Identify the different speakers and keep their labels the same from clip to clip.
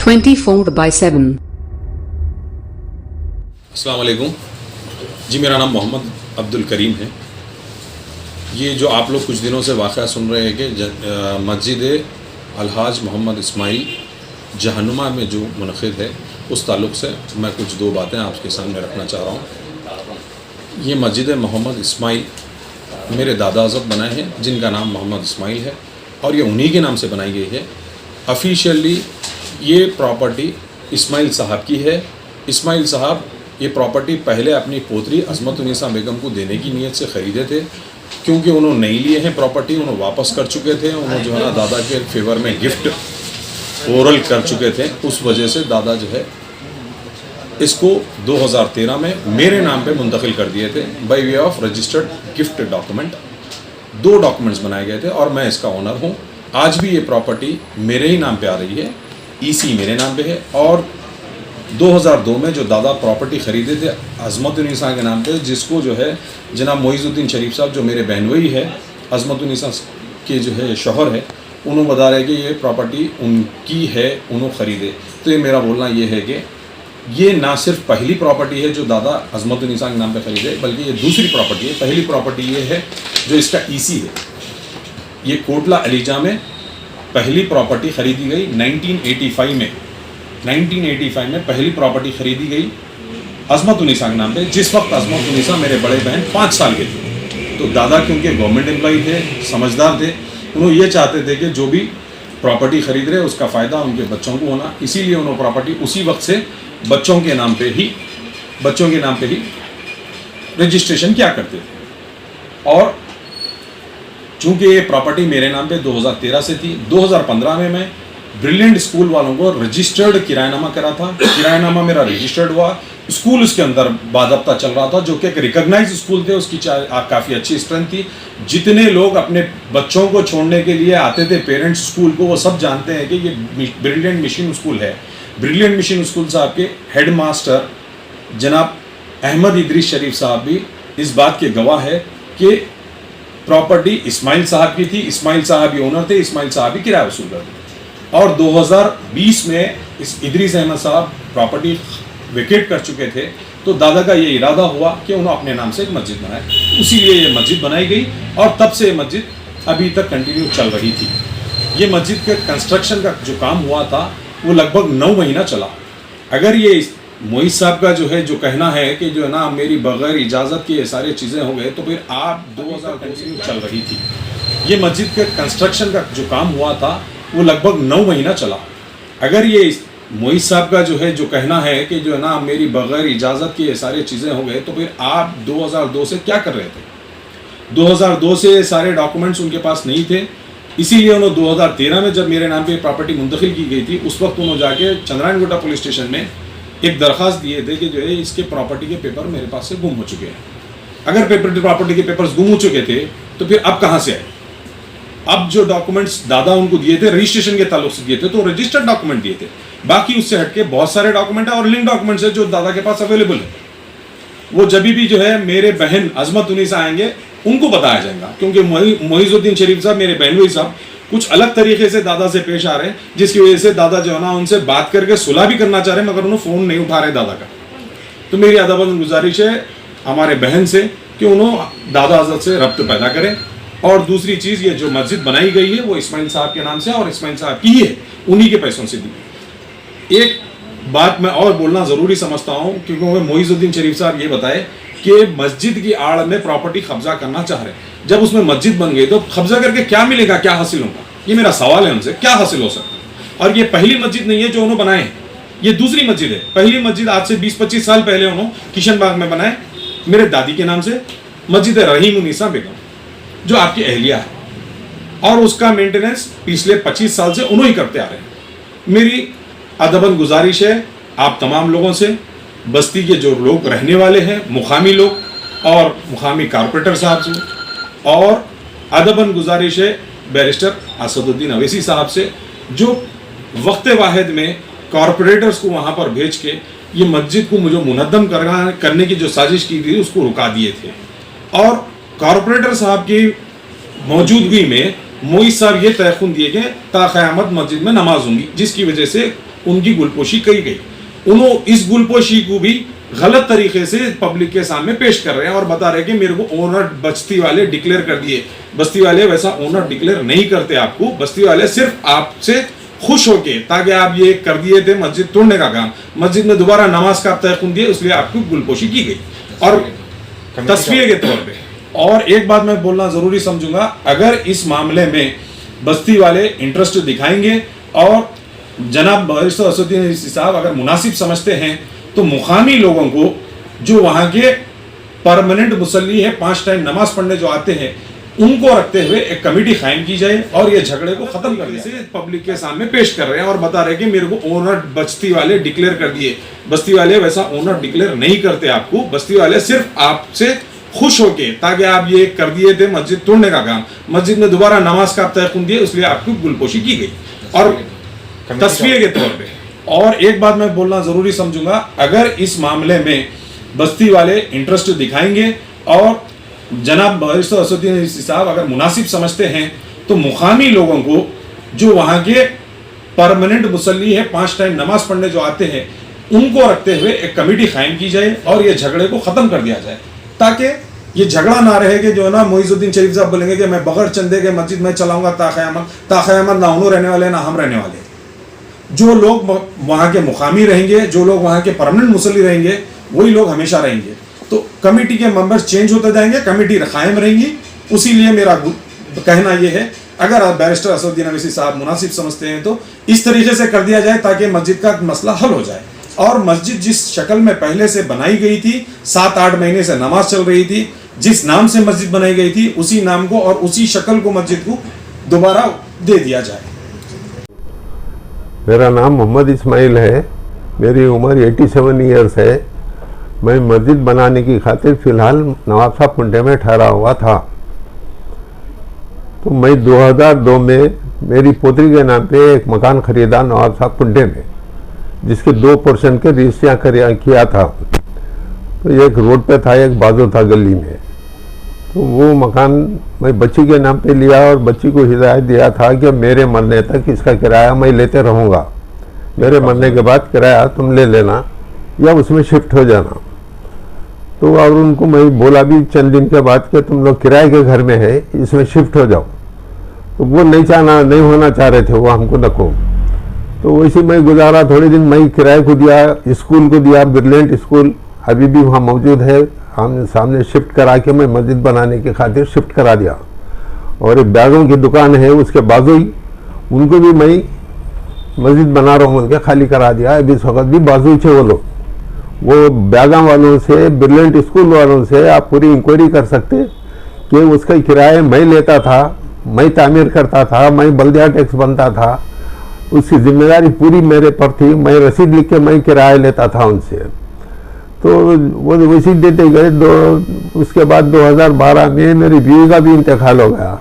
Speaker 1: 24/7।
Speaker 2: अस्सलाम वालेकुम जी, मेरा नाम मोहम्मद अब्दुल करीम है। ये जो आप लोग कुछ दिनों से वाक़या सुन रहे हैं कि मस्जिद अलहाज मोहम्मद इस्माइल जहनुमा में जो मुनक़िद है, उस ताल्लुक़ से मैं कुछ दो बातें आपके सामने रखना चाह रहा हूँ। ये मस्जिद मोहम्मद इस्माइल मेरे दादा हज़रत बनाए हैं, जिनका नाम मोहम्मद इस्माइल है, और ये उन्हीं के नाम से बनाई गई है। ऑफिशियली ये प्रॉपर्टी इस्माइल साहब की है। इस्माइल साहब ये प्रॉपर्टी पहले अपनी पोतरी अज़मतुन्निसा बेगम को देने की नीयत से ख़रीदे थे, क्योंकि उन्होंने नहीं लिए हैं प्रॉपर्टी, उन्होंने वापस कर चुके थे। उन्होंने जो है ना दादा के फेवर में गिफ्ट ओरल कर चुके थे। उस वजह से दादा जो है इसको 2013 में मेरे नाम पे मुंतकिल कर दिए थे by way of registered gift document. 2 documents बनाए गए थे और मैं इसका ओनर हूँ। आज भी ये प्रॉपर्टी मेरे ही नाम पे आ रही है, ईसी मेरे नाम पे है। और 2002 में जो दादा प्रॉपर्टी ख़रीदे थे अज़मतुन्निसा के नाम पे, जिसको जो है जनाब मोइज़ुद्दीन शरीफ साहब जो मेरे बहनोई है, अज़मतुन्निसा के जो है शौहर है, उन्होंने बता रहे कि ये प्रॉपर्टी उनकी है, उन्होंने ख़रीदे। तो ये मेरा बोलना ये है कि ये ना सिर्फ पहली प्रॉपर्टी है जो दादा अज़मतुन्निसा के नाम पे ख़रीदे, बल्कि ये दूसरी प्रॉपर्टी है। पहली प्रॉपर्टी ये है जो इसका ईसी है। ये कोटला अलीजा में पहली प्रॉपर्टी ख़रीदी गई 1985 में। 1985 में पहली प्रॉपर्टी ख़रीदी गई अज़मतुन्निसा के नाम पे, जिस वक्त अज़मतुन्निसा मेरे बड़े बहन 5 साल के थे। तो दादा क्योंकि गवर्नमेंट एम्प्लॉई थे, समझदार थे, उन्होंने ये चाहते थे कि जो भी प्रॉपर्टी ख़रीद रहे उसका फ़ायदा उनके बच्चों को होना, इसीलिए उन्होंने प्रॉपर्टी उसी वक्त से बच्चों के नाम पे ही रजिस्ट्रेशन किया करते थे। और चूँकि ये प्रॉपर्टी मेरे नाम पे 2013 से थी, 2015 में मैं ब्रिलियंट स्कूल वालों को रजिस्टर्ड किरायानामा करा था। किरायानामा मेरा रजिस्टर्ड हुआ। स्कूल उसके अंदर बाज़ाब्ता चल रहा था, जो कि एक रिकॉग्नाइज्ड स्कूल थे, उसकी काफ़ी अच्छी स्ट्रेंथ थी। जितने लोग अपने बच्चों को छोड़ने के लिए आते थे पेरेंट्स स्कूल को, वो सब जानते हैं कि ये ब्रिलियंट मिशन स्कूल है। ब्रिलियंट मिशन स्कूल साहब के हेड मास्टर जनाब अहमद इदरीस शरीफ साहब भी इस बात के गवाह है कि प्रॉपर्टी इस्माइल साहब की थी, इस्माइल साहब ही ओनर थे, इस्माइल साहब ही किराया वसूल करते थे। और 2020 में इस इदरीस अहमद साहब प्रॉपर्टी वेकेट कर चुके थे, तो दादा का ये इरादा हुआ कि उन्होंने अपने नाम से एक मस्जिद बनाए। उसीलिए ये मस्जिद बनाई गई और तब से ये मस्जिद अभी तक कंटिन्यू चल रही थी। ये मस्जिद के कंस्ट्रक्शन का जो काम हुआ था वो लगभग 9 महीना चला। अगर ये मोइज़ साहब का जो है जो कहना है कि जो है ना मेरी बग़ैर इजाज़त की ये सारी चीज़ें हो गए, तो फिर आप 2000 कंटिन्यू चल रही थी। ये मस्जिद के कंस्ट्रक्शन का जो काम हुआ था वो लगभग 9 महीना चला। अगर ये मोइज़ साहब का जो है जो कहना है कि जो है ना मेरी बग़ैर इजाज़त की ये सारी चीज़ें हो गए, तो फिर आप 2002 से क्या कर रहे थे? 2002 से सारे डॉक्यूमेंट्स उनके पास नहीं थे, इसीलिए उन्होंने 2013 में जब मेरे नाम पे प्रॉपर्टी मुंतकिल की गई थी, उस वक्त उन्होंने जाके चंद्रायन गुट्टा पुलिस स्टेशन में एक दरख्वास्त दिए थे कि जो है इसके प्रॉपर्टी के पेपर मेरे पास से गुम हो चुके हैं। अगर प्रॉपर्टी के पेपर्स गुम हो चुके थे तो फिर अब कहाँ से आए? अब जो डॉक्यूमेंट्स दादा उनको दिए थे रजिस्ट्रेशन के ताल्लुक से दिए थे, तो रजिस्टर्ड डॉक्यूमेंट दिए थे। बाकी उससे हटके बहुत सारे डॉक्यूमेंट है और लिंक डॉक्यूमेंट्स है जो दादा के पास अवेलेबल है। वो जब भी जो है मेरे बहन अज़मतुन्निसा आएंगे उनको बताया जाएगा, क्योंकि मोइज़ुद्दीन शरीफ साहब मेरे बहनोई साहब कुछ अलग तरीके से दादा से पेश आ रहे हैं, जिसकी वजह से दादा जो है ना उनसे बात करके सुलह भी करना चाह रहे हैं, मगर उन्होंने फ़ोन नहीं उठा रहे दादा का। तो मेरी अदबन गुजारिश है हमारे बहन से कि उन्होंने दादा हज़रत से रब्त पैदा करें। और दूसरी चीज़, ये जो मस्जिद बनाई गई है वो इस्माइल साहब के नाम से और इस्माइल साहब की ही है, उन्हीं के पैसों से दी। एक बात मैं और बोलना ज़रूरी समझता हूँ, क्योंकि मोइज़ुद्दीन शरीफ साहब ये बताए कि मस्जिद की आड़ में प्रॉपर्टी कब्जा करना चाह रहे हैं। जब उसमें मस्जिद बन गई तो कब्जा करके क्या मिलेगा, क्या हासिल होगा? ये मेरा सवाल है उनसे, क्या हासिल हो सकता है? और ये पहली मस्जिद नहीं है जो उन्होंने बनाए हैं, ये दूसरी मस्जिद है। पहली मस्जिद आज से 20-25 साल पहले उन्होंने किशन बाग में बनाए मेरे दादी के नाम से, मस्जिद रहीमुन्निसा बेगम, जो आपकी अहलिया है, और उसका मेंटेनेंस पिछले 25 साल से उन्होंने ही करते आ रहे हैं। मेरी अदबन गुजारिश है आप तमाम लोगों से, बस्ती के जो लोग रहने वाले हैं, मुकामी लोग और मुकामी कारपोरेटर साहब से, और अदबन गुजारिश है बैरिस्टर असदुद्दीन अवैसी साहब से, जो वक्त वाहिद में कारपोरेटर्स को वहाँ पर भेज के ये मस्जिद को मुझे मुनद्दम करने की जो साजिश की थी उसको रुका दिए थे। और कारपोरेटर साहब की मौजूदगी में मोइज़ साहब ये तयखुन दिए कि ता क़यामत मस्जिद में नमाज होंगी, जिसकी वजह से उनकी गुलपोशी की गई। उन्होंने इस गुलपोशी को भी गलत तरीके से पब्लिक के सामने पेश कर रहे हैं और बता रहे हैं कि मेरे को ओनर बस्ती वाले डिक्लेयर कर दिए। बस्ती वाले वैसा ओनर डिक्लेयर नहीं करते आपको। बस्ती वाले सिर्फ आपसे खुश होके, ताकि आप ये कर दिए थे मस्जिद तोड़ने का काम, मस्जिद में दोबारा नमाज का आप तयक़ुन दिए, इसलिए आपकी गुलपोशी की गई और तस्वीर के तौर पे। और एक बात मैं बोलना जरूरी समझूंगा, अगर इस मामले में बस्ती वाले इंटरेस्ट दिखाएंगे और जनाब बैरिस्टर असदुद्दीन अवैसी साहब अगर मुनासिब समझते हैं तो मुकामी लोगों को, जो वहाँ के परमानेंट मुसल्ली है, 5 टाइम नमाज पढ़ने जो आते हैं, उनको रखते हुए एक कमेटी कायम की जाए और ये झगड़े को खत्म कर दिया। पब्लिक के सामने पेश कर रहे हैं और बता रहे हैं कि मेरे को ओनर बस्ती वाले डिक्लेयर कर दिए। बस्ती वाले वैसा ओनर डिक्लेयर नहीं करते आपको। बस्ती वाले सिर्फ आपसे खुश होके, ताकि आप ये कर दिए थे मस्जिद तोड़ने का काम, मस्जिद में दोबारा नमाज का आप तयक़ुन दिए, इसलिए आपकी गुलपोशी की गई और तस्वीर के तौर पे। और एक बात मैं बोलना जरूरी समझूंगा, अगर इस मामले में बस्ती वाले इंटरेस्ट दिखाएंगे और जनाब बैरिस्टर असदुद्दीन अवैसी साहब अगर मुनासिब समझते हैं तो मुकामी लोगों को, जो वहाँ के परमानेंट मुसल्ली है, 5 टाइम नमाज पढ़ने जो आते हैं, उनको रखते हुए एक कमेटी कायम की जाए और ये झगड़े को ख़त्म कर दिया जाए, ताकि ये झगड़ा ना रहे कि जो है ना मोइजुद्दीन शरीफ साहब बोलेंगे कि मैं बगैर चंदे के मस्जिद में चलाऊंगा ताक़यामत, ना उन्होंने रहने वाले ना हम रहने वाले। जो लोग वहाँ के मुकामी रहेंगे, जो लोग वहाँ के परमानेंट मुसल्ली रहेंगे, वही लोग हमेशा रहेंगे। तो कमेटी के मेंबर्स चेंज होते जाएंगे, कमेटी कायम रहेंगी। उसी लिए मेरा कहना यह है, अगर आप बैरिस्टर असदुद्दीन अवैसी साहब मुनासिब समझते हैं तो इस तरीके से कर दिया जाए ताकि मस्जिद का मसला हल हो जाए। और मस्जिद जिस शक्ल में पहले से बनाई गई थी, 7-8 महीने से नमाज चल रही थी, जिस नाम से मस्जिद बनाई गई थी, उसी नाम को और उसी शक्ल को मस्जिद को दोबारा दे दिया जाए।
Speaker 1: मेरा नाम मोहम्मद इस्माइल है। मेरी उम्र 87 ईयर्स है। मैं मस्जिद बनाने की खातिर फ़िलहाल नवाब साहब कुंटे में ठहरा हुआ था। तो मैं 2002 में मेरी पोतरी के नाम पे एक मकान ख़रीदा नवाब साहब कुंटे में, जिसके 2 पोर्शन के रजिस्ट्रियाँ किया था। तो एक रोड पे था, एक बाजू था गली में। तो वो मकान मैं बच्ची के नाम पे लिया और बच्ची को हिदायत दिया था कि मेरे मरने तक इसका किराया मैं लेते रहूँगा, मेरे मरने के बाद किराया तुम ले लेना या उसमें शिफ्ट हो जाना। तो और उनको मैं बोला भी चंद दिन के बाद कि तुम लोग किराए के घर में है, इसमें शिफ्ट हो जाओ। तो वो नहीं होना चाह रहे थे, वो हमको रखो। तो वैसे मैं गुजारा, थोड़े दिन मैं किराए को दिया, स्कूल को दिया, ब्रिलियंट स्कूल अभी भी वहाँ मौजूद है, सामने शिफ्ट करा के मैं मस्जिद बनाने की खातिर शिफ्ट करा दिया। और एक बैगों की दुकान है उसके बाजू ही, उनको भी मैं मस्जिद बना रहा हूँ उनके खाली करा दिया। अभी इस वक्त भी बाजू से वो लोग, वो बैगा वालों से, ब्रिलियंट स्कूल वालों से आप पूरी इंक्वायरी कर सकते कि उसका किराया मैं लेता था, मैं तामीर करता था, मैं बल्दिया टैक्स बनता था, उसकी जिम्मेदारी पूरी मेरे पर थी। मैं रसीद लिख के मैं किराया लेता था उनसे। तो वो वैसे देते गए। उसके बाद 2012 में मेरी बीवी का भी इंतकाल हो गया।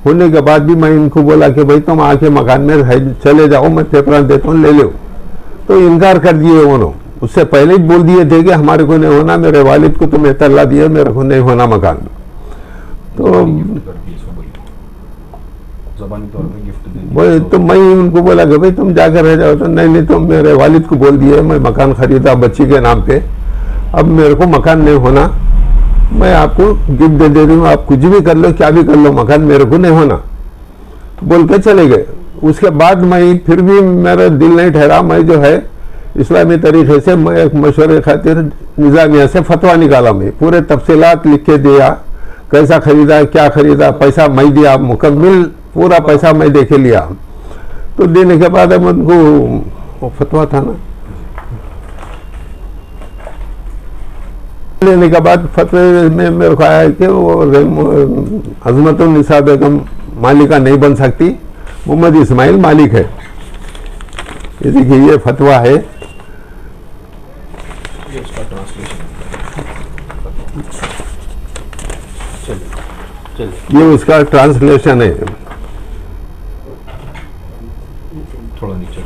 Speaker 1: होने के बाद भी मैं इनको बोला कि भाई तुम आके मकान में चले जाओ, मैं पेपर देता हूँ, ले लो। तो इनकार कर दिए उन्होंने। उससे पहले ही बोल दिए थे कि हमारे को नहीं होना, मेरे वालिद को तुम्हें तल्ला दिया, मेरे को नहीं होना मकान। तो वही तो मैं उनको बोला कि भाई तुम जाकर रह जाओ। तो नहीं तो मेरे वालिद को बोल दिए, मैं मकान खरीदा बच्ची के नाम पे, अब मेरे को मकान नहीं होना, मैं आपको गिफ्ट दे रही हूँ, आप कुछ भी कर लो, क्या भी कर लो, मकान मेरे को नहीं होना। तो बोल के चले गए। उसके बाद मैं फिर भी मेरा दिल नहीं ठहरा। मैं जो है इस्लामी तरीके से मैं एक मशवरे खातिर निज़ामिया से फतवा निकाला। मैं पूरे तफसीलात लिख के दिया, कैसा खरीदा, क्या खरीदा, पैसा मैं दिया, मुकम्मल पूरा पैसा मैं दे के लिया। तो देने के बाद अब उनको वो फतवा था ना, लेने के बाद फतवे में मेरे को आया कि वो अज़मतुन्निसा बेगम मालिका नहीं बन सकती, मोहम्मद इस्माइल मालिक है। ये देखिए ये फतवा है। ये उसका ट्रांसलेशन है। थोड़ा नीचे।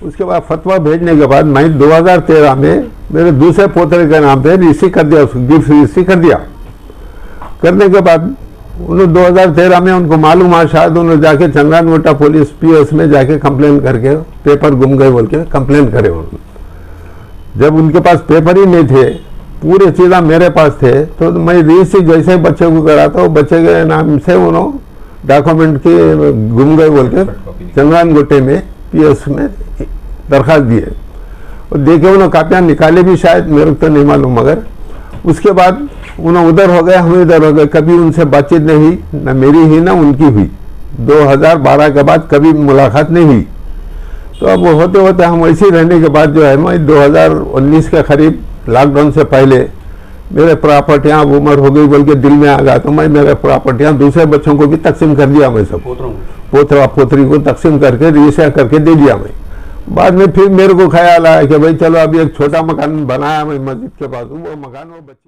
Speaker 1: उसके बाद फतवा भेजने के बाद मैं 2013 में मेरे दूसरे पोते के नाम पे रजिस्ट्री कर दिया, उसको गिफ्ट रजिस्ट्री कर दिया। करने के बाद उन्होंने 2013 में उनको मालूम है, शायद उन्होंने जाके चंद्रानगोटा पुलिस पीएस में जाके कंप्लेन करके पेपर गुम गए बोल के कंप्लेन करे उन्होंने। जब उनके पास पेपर ही नहीं थे, पूरे चीज़ा मेरे पास थे, तो मैं रजिस्ट्री जैसे बच्चे को करा था, वो बच्चे के नाम से उन्होंने डॉक्यूमेंट के गुम गए बोल के चंद्रानगोटे में पीएस में दरखास्त दिए और देखे उन्होंने कापियाँ निकाले भी, शायद मेरे को तो नहीं मालूम। मगर उसके बाद उन्होंने उधर हो गए, हम इधर हो गए, कभी उनसे बातचीत नहीं हुई, न मेरी हुई ना उनकी हुई। 2012 के बाद कभी मुलाकात नहीं हुई। तो अब होते होते हम ऐसे रहने के बाद जो है, मैं 2019 के करीब लॉकडाउन से पहले मेरे प्रॉपर्टियाँ अब उम्र हो गई बोल के दिल में आ गया, तो मैं मेरे प्रॉपर्टियाँ दूसरे बच्चों को भी तकसीम कर दिया। मैं सब पोतरा पोतरी को तकसीम करके रजिस्टर करके दे दिया। मैं बाद में फिर मेरे को ख्याल आया कि भाई चलो अभी एक छोटा मकान बनाया मैं मस्जिद के पास, वो मकान वो बच्ची